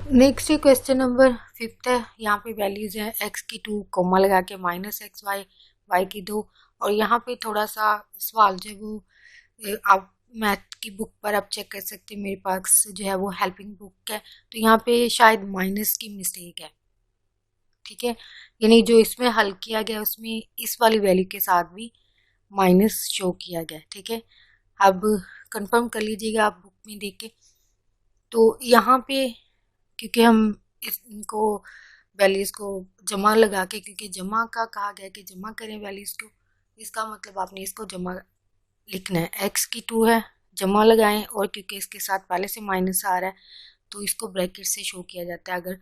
Next question number 5 है। यहाँ पे वैल्यूज है x की 2 कोमा लगा के -xy, y की 2। और यहाँ पे थोड़ा सा सवाल जो है वो आप मैथ की बुक पर आप चेक कर सकते हैं। मेरे पास जो है वो हेल्पिंग बुक है, तो यहाँ पे शायद माइनस की मिस्टेक है। ठीक है, यानी जो इसमें हल किया गया उसमें इस वाली वैल्यू के साथ भी माइनस शो किया गया। ठीक है, अब कंफर्म कर लीजिएगा आप बुक में देख के। तो यहाँ पे क्योंकि हम इनको वैल्यूज को जमा लगा के, क्योंकि जमा का कहा गया कि जमा करें वैल्यूज को, इसका मतलब आपने इसको जमा लिखना है। x की 2 है, जमा लगाएं, और क्योंकि इसके साथ पहले से माइनस आ रहा है तो इसको ब्रैकेट से शो किया जाता है अगर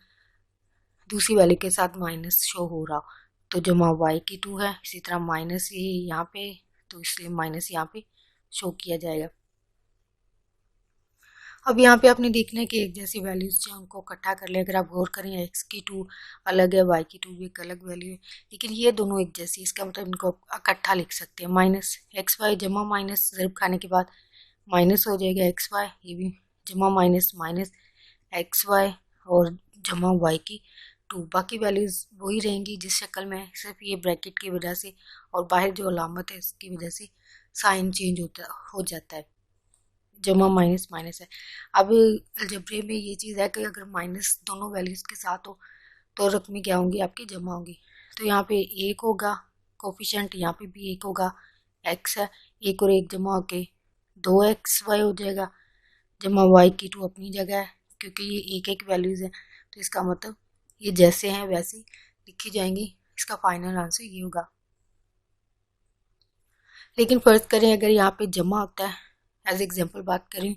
दूसरी वैल्यू के साथ माइनस शो हो रहा हो। तो जमा y की 2 है, इसी तरह माइनस ये यहाँ पे, तो इसलिए माइनस यहाँ पे शो किया जाएगा। अब यहाँ पे आपने देखना है कि एक जैसी वैल्यूज जो उनको इकट्ठा कर ले। अगर आप गौर करें x की 2 अलग है, y की 2 भी एक अलग वैल्यू है, लेकिन ये दोनों एक जैसी, इसका मतलब इनको इकट्ठा लिख सकते हैं। माइनस एक्स वाई जमा माइनस ज़रूब खाने के बाद माइनस हो जाएगा एक्स वाई, ये भी जमा माइनस माइनस एक्स वाई और जमा y की 2। बाकी वैल्यूज वही रहेंगी जिस शक्ल में, सिर्फ ये ब्रैकेट की वजह से और बाहर जो अलामत है इसकी वजह से साइन चेंज हो जाता है। जमा माइनस माइनस है। अब अलजेब्रे में ये चीज़ है कि अगर माइनस दोनों वैल्यूज के साथ हो तो रकमें क्या होंगी, आपकी जमा होंगी। तो यहाँ पे एक होगा कोफिशिएंट, यहाँ पे भी एक होगा, एक्स है, एक और एक जमा होके 2xy हो जाएगा। जमा y की 2 अपनी जगह है, क्योंकि ये एक एक वैल्यूज है, तो इसका मतलब ये जैसे हैं वैसे लिखी जाएंगी। इसका फाइनल आंसर ये होगा। लेकिन फर्ज करें अगर यहाँ पे जमा होता है, एज एग्जाम्पल बात करें,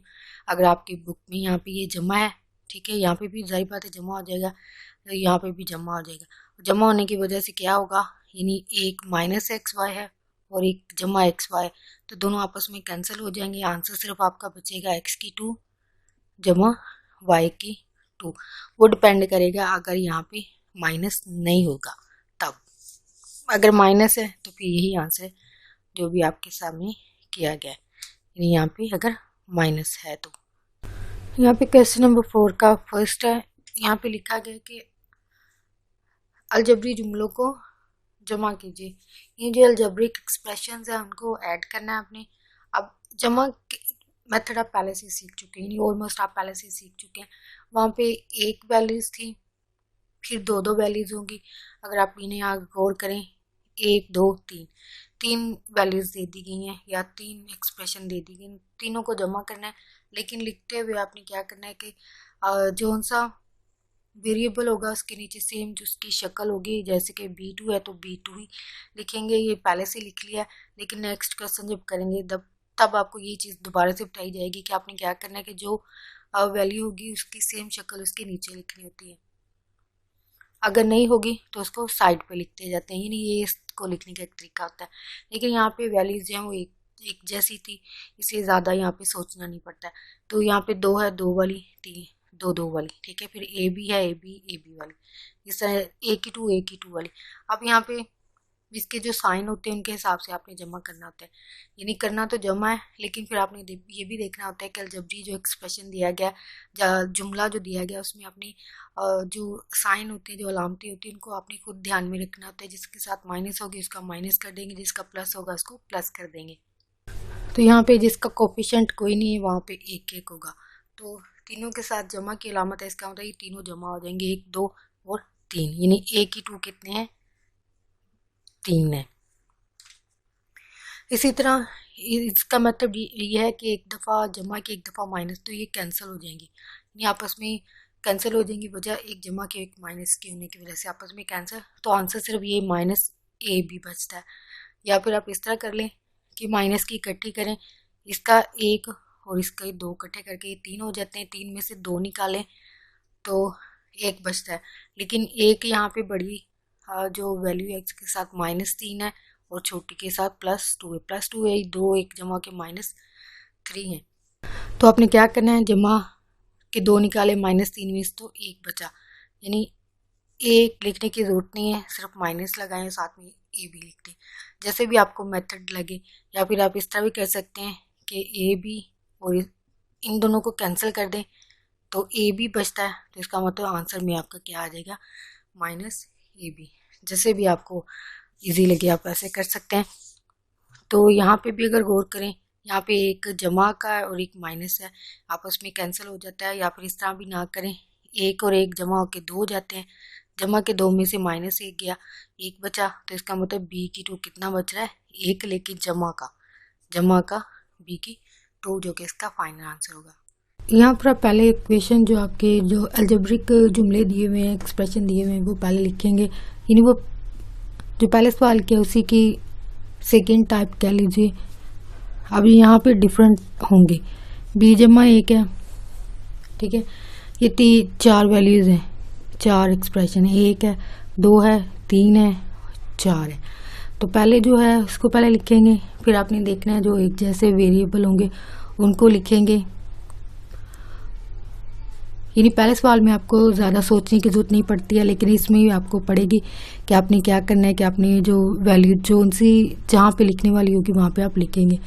अगर आपकी बुक में यहाँ पे ये जमा है, ठीक है, यहाँ पे भी जाहिर बात है जमा हो जाएगा, तो यहाँ पे भी जमा हो जाएगा। जमा होने की वजह से क्या होगा, यानी एक माइनस एक्स वाई है और एक जमा एक्स वाई, तो दोनों आपस में कैंसिल हो जाएंगे। आंसर सिर्फ आपका बचेगा x की 2 जमा y की 2। वो डिपेंड करेगा अगर यहाँ पे माइनस नहीं होगा तब। अगर माइनस है तो फिर यही आंसर है जो भी आपके सामने किया गया है, यानी यहाँ पे अगर माइनस है तो। यहाँ पे क्वेश्चन नंबर 4 का फर्स्ट है। यहाँ पे लिखा गया कि अलजबरी जुमलों को जमा कीजिए। ये जो अलजबरिक एक्सप्रेशंस है उनको ऐड करना है आपने। अब जमा मेथड आप पहले से सीख चुके हैं, ऑलमोस्ट आप पहले से सीख चुके हैं। वहाँ पे एक वैल्यूज थी, फिर दो दो वैल्यूज होंगी। अगर आप इन्हें यहाँ गौर करें, 1 2 3, 3 वैल्यूज दे दी गई हैं या 3 एक्सप्रेशन दे दी गई, तीनों को जमा करना है। लेकिन लिखते हुए आपने क्या करना है कि जो सा वेरिएबल होगा उसके नीचे सेम जो उसकी शक्ल होगी, जैसे कि B2 है तो B2 ही लिखेंगे। ये पहले से लिख लिया है, लेकिन नेक्स्ट क्वेश्चन जब करेंगे तब आपको ये चीज़ दोबारा से बताई जाएगी कि आपने क्या करना है कि जो वैल्यू होगी उसकी सेम शक्ल उसके नीचे लिखनी होती है। अगर नहीं होगी तो उसको साइड पे लिखते जाते हैं, यानी ये इसको लिखने का एक तरीका होता है। लेकिन यहाँ पे वैल्यूज जो है वो एक जैसी थी, इसलिए ज़्यादा यहाँ पे सोचना नहीं पड़ता है। तो यहाँ पे 2 है, 2 वाली, 3 2 2 वाली, ठीक है। फिर ए बी है, ए बी वाली, इस तरह ए की 2 ए की 2 वाली। अब यहाँ पे इसके जो साइन होते हैं उनके हिसाब से आपने जमा करना होता है, यानी करना तो जमा है, लेकिन फिर आपने ये भी देखना होता है कि अलजबरी जो एक्सप्रेशन दिया गया, जुमला जो दिया गया, उसमें अपनी जो साइन होते हैं, जो अलामतें होती हैं, उनको आपने खुद ध्यान में रखना होता है। जिसके साथ माइनस होगी उसका माइनस कर देंगे, जिसका प्लस होगा उसको प्लस कर देंगे। तो यहाँ पे जिसका कोफिशिएंट कोई नहीं है वहाँ पे एक एक होगा, तो तीनों के साथ जमा की अलामत है, इसका मतलब ये तीनों जमा हो जाएंगे, 1 2 और 3, यानी ए की 2 कितने हैं, 3 है। इसी तरह इसका मतलब ये है कि एक दफ़ा जमा की एक दफ़ा माइनस, तो ये कैंसिल हो जाएंगी, यानी आपस में कैंसिल हो जाएंगी, वजह एक जमा के एक माइनस की होने की वजह से आपस में कैंसिल। तो आंसर सिर्फ ये माइनस ए बी बचता है। या फिर आप इस तरह कर लें कि माइनस की इकट्ठी करें, इसका एक और इसका 2 इकट्ठे करके ये 3 हो जाते हैं, 3 में से 2 निकालें तो एक बचता है। लेकिन एक यहाँ पे बड़ी जो वैल्यू है इसके साथ -3 है और छोटी के साथ +2 है, +2 है, 2 एक जमा के -3 है। तो आपने क्या करना है, जमा के 2 निकाले, -3 में तो एक बचा, यानी एक लिखने की जरूरत नहीं है, सिर्फ माइनस लगाएं, साथ में ए भी लिख दें, जैसे भी आपको मेथड लगे। या फिर आप इस तरह भी कर सकते हैं कि ए बी और इन दोनों को कैंसिल कर दें, तो ए बी बचता है, तो इसका मतलब आंसर में आपका क्या आ जाएगा, -AB। जैसे भी आपको इजी लगे आप ऐसे कर सकते हैं। तो यहाँ पे भी अगर गौर करें, यहाँ पे एक जमा का है और एक माइनस है, आपस में कैंसिल हो जाता है, या फिर इस तरह भी ना करें, एक और एक जमा होके 2 हो जाते हैं, जमा के 2 में से -1 गया, 1 बचा, तो इसका मतलब बी की 2 कितना बच रहा है, 1, लेकिन जमा का बी की 2, जो कि इसका फाइनल आंसर होगा। यहाँ पर आप पहले इक्वेशन जो आपके जो अलजेब्रिक जुमले दिए हुए हैं, एक्सप्रेशन दिए हुए हैं, वो पहले लिखेंगे, यानी वो जो पहले सवाल किया उसी की सेकेंड टाइप कह लीजिए। अभी यहाँ पे डिफरेंट होंगे, बी जमा 1 है, ठीक है, ये 4 वैल्यूज़ हैं, 4 एक्सप्रेशन है, 1 है, 2 है, 3 है, 4 है। तो पहले जो है उसको पहले लिखेंगे, फिर आपने देखना है जो एक जैसे वेरिएबल होंगे उनको लिखेंगे। यानी पहले सवाल में आपको ज़्यादा सोचने की ज़रूरत नहीं पड़ती है, लेकिन इसमें भी आपको पड़ेगी कि आपने क्या करना है, कि आपने जो वैल्यू जो उनसी जहाँ पे लिखने वाली होगी वहाँ पे आप लिखेंगे।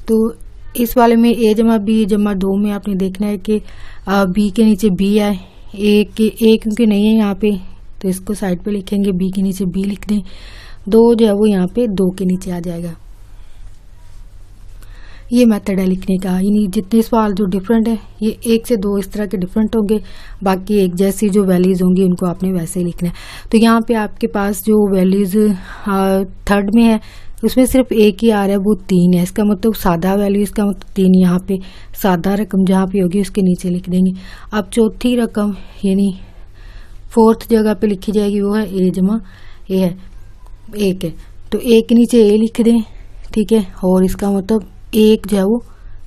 तो इस वाले में a जमा b जमा 2 में आपने देखना है कि b के नीचे b आए, a क्योंकि नहीं है यहाँ पे तो इसको साइड पे लिखेंगे, b के नीचे b लिख दें, 2 जो है वो यहाँ पे 2 के नीचे आ जाएगा। ये मेथड है लिखने का, यानी जितने सवाल जो डिफरेंट है ये 1 से 2 इस तरह के डिफरेंट होंगे, बाकी एक जैसी जो वैल्यूज़ होंगी उनको आपने वैसे ही लिखना है। तो यहाँ पे आपके पास जो वैल्यूज़ थर्ड में है उसमें सिर्फ एक ही आ रहा है, वो 3 है, इसका मतलब सादा वैल्यू, इसका मतलब 3 यहाँ पे सादा रकम जहाँ पे होगी उसके नीचे लिख देंगे। अब चौथी रकम यानी 4th जगह पे लिखी जाएगी, वो है a जमा a है, 1 है, तो a के नीचे a लिख दें, ठीक है, और इसका मतलब 1 जो है वो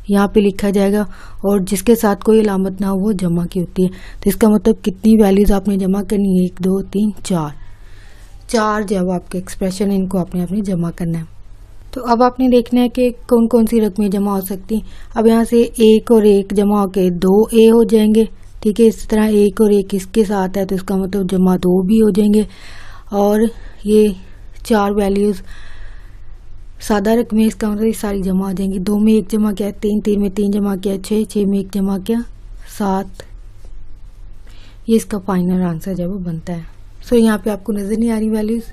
यहाँ पे लिखा जाएगा, और जिसके साथ कोई अलामत ना हो वो जमा की होती है। तो इसका मतलब कितनी वैल्यूज़ आपने जमा करनी है, 1 2 3 4 जो है वो आपके एक्सप्रेशन है, इनको आपने अपनी जमा करना है। तो अब आपने देखना है कि कौन कौन सी रकमें जमा हो सकती हैं। अब यहाँ से 1 और 1 जमा होके 2a हो जाएंगे, ठीक है, इस तरह 1 और 1 इसके साथ है तो इसका मतलब जमा 2 भी हो जाएंगे, और ये 4 वैल्यूज़ सादा रकमें, इसका मतलब ये सारी जमा हो जाएंगी। 2 में 1 जमा किया 3, 3 में 3 जमा किया 6, 6 में 1 जमा किया 7, ये इसका फाइनल आंसर जब वो बनता है। सो यहाँ पे आपको नज़र नहीं आ रही वैल्यूज़,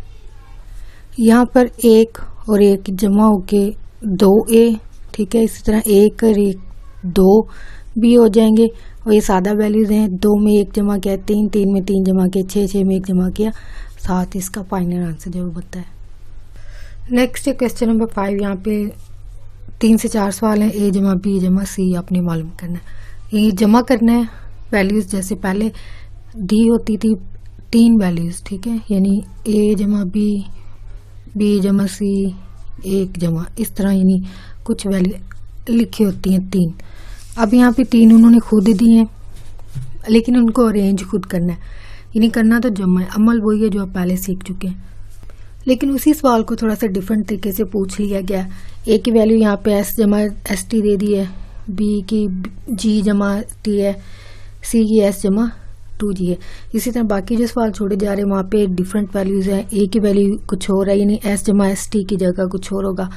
यहाँ पर 1 और 1 जमा होके 2a, ठीक है, इसी तरह 1 और 1 2 भी हो जाएंगे, और ये सादा वैल्यूज़ हैं। 2 में 1 जमा किया 3, 3 में 3 जमा किया 6, 6 में 1 जमा किया 7, इसका फाइनल आंसर जो बनता है। नेक्स्ट क्वेश्चन नंबर 5, यहाँ पे 3 से 4 सवाल हैं, a जमा b जमा c आपने मालूम करना है। ये जमा करना है वैल्यूज़, जैसे पहले दी होती थी 3 वैल्यूज़, ठीक है, यानी a जमा b जमा c 1 जमा, इस तरह यानी कुछ वैल्यू लिखी होती हैं 3। अब यहाँ पे 3 उन्होंने खुद दी हैं, लेकिन उनको अरेंज खुद करना है, यानी करना तो जमा है, अमल वही है जो आप पहले सीख चुके हैं, लेकिन उसी सवाल को थोड़ा सा डिफरेंट तरीके से पूछ लिया गया। a की वैल्यू यहाँ पे s जमा st दे दी है, b की g जमा t है, c की s जमा 2g है। इसी तरह बाकी जो सवाल छोड़े जा रहे हैं वहाँ पे डिफरेंट वैल्यूज़ हैं, a की वैल्यू कुछ और है, यानी s जमा st की जगह कुछ और होगा,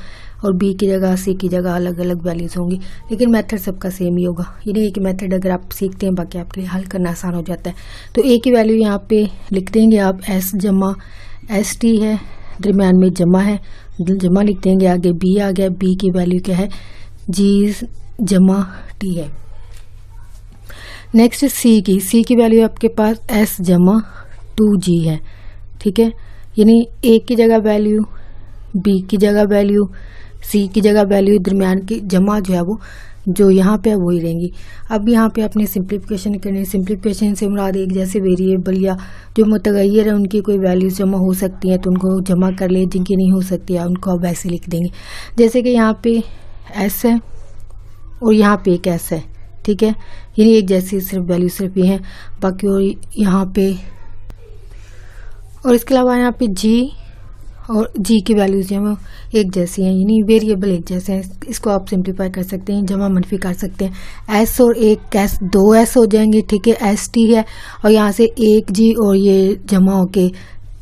और b की जगह c की जगह अलग अलग वैल्यूज़ होंगी, लेकिन मेथड सबका सेम ही होगा। यानी एक मेथड अगर आप सीखते हैं बाकी आपके लिए हल करना आसान हो जाता है। तो a की वैल्यू यहाँ पे लिख देंगे आप, s जमा st है, दरम्यान में जमा है, जमा लिख देंगे, आगे b आ गया, b की वैल्यू क्या है, g जमा t है। नेक्स्ट c की वैल्यू आपके पास s जमा 2g है, ठीक है, यानी a की जगह वैल्यू, b की जगह वैल्यू, c की जगह वैल्यू, दरम्यान की जमा जो है वो जो यहाँ पे है वही रहेंगी। अब यहाँ पे आपने सिंप्लीफिकेशन करनी है, सिंप्लीफिकेशन से मुराद एक जैसे वेरिएबल या जो मुतगय्यर है उनकी कोई वैल्यूज जमा हो सकती हैं तो उनको जमा कर ले, जिनकी नहीं हो सकती है उनको आप वैसे लिख देंगे। जैसे कि यहाँ पे s है और यहाँ पे एक s है, ठीक है, यानी एक जैसी सिर्फ वैल्यू सिर्फ ये है, बाकी और यहाँ पे, और इसके अलावा यहाँ पे g और g की वैल्यूज हैं वो एक जैसी हैं, यानी वेरिएबल एक जैसे हैं। इसको आप सिंप्लीफाई कर सकते हैं, जमा मनफी कर सकते हैं। s और एक s 2s हो जाएंगे, ठीक है, s t है, और यहाँ से 1g और ये जमा होके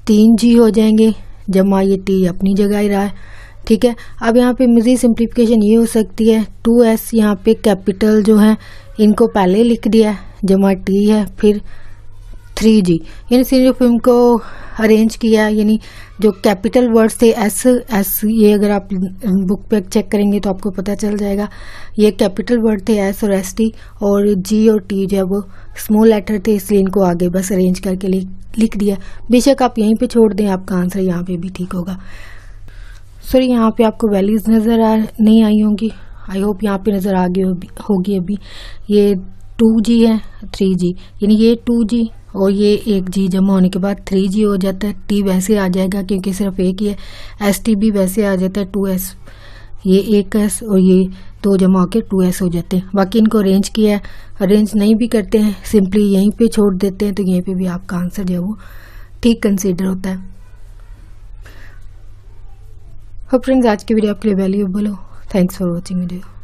3g हो जाएंगे, जमा ये t अपनी जगह ही रहा है, ठीक है। अब यहाँ पे मज़ीद सिंप्लीफिकेशन ये हो सकती है, 2s यहाँ पे कैपिटल जो है इनको पहले लिख दिया है, जमा टी है, फिर 3G, यानी सीरीज ऑफ फिल्म को अरेंज किया। यानी जो कैपिटल वर्ड्स थे एस, ये अगर आप बुक पे चेक करेंगे तो आपको पता चल जाएगा, ये कैपिटल वर्ड थे एस और ST, और G और T जो है वो स्मॉल लेटर थे, इसलिए इनको आगे बस अरेंज करके लिख दिया। बेशक आप यहीं पे छोड़ दें, आपका आंसर यहाँ पे भी ठीक होगा। सॉरी, यहाँ पे आपको वैल्यूज़ नज़र नहीं आई होंगी, आई होप यहाँ पे नज़र आ गई होगी। अभी ये 2G है, 3G, यानी ये 2G और ये एक G जमा होने के बाद 3G हो जाता है। T वैसे आ जाएगा क्योंकि सिर्फ एक ही है। ST भी वैसे आ जाता है 2S, ये एक S और ये 2 जमा होकर 2S हो जाते हैं। बाकी इनको अरेंज किया है, अरेंज नहीं भी करते हैं, सिंपली यहीं पे छोड़ देते हैं, तो यहीं पे भी आपका आंसर जो है वो ठीक कंसीडर होता है। होप फ्रेंड्स आज की वीडियो आपके लिए वैल्यूएबल हो। Thanks for watching video.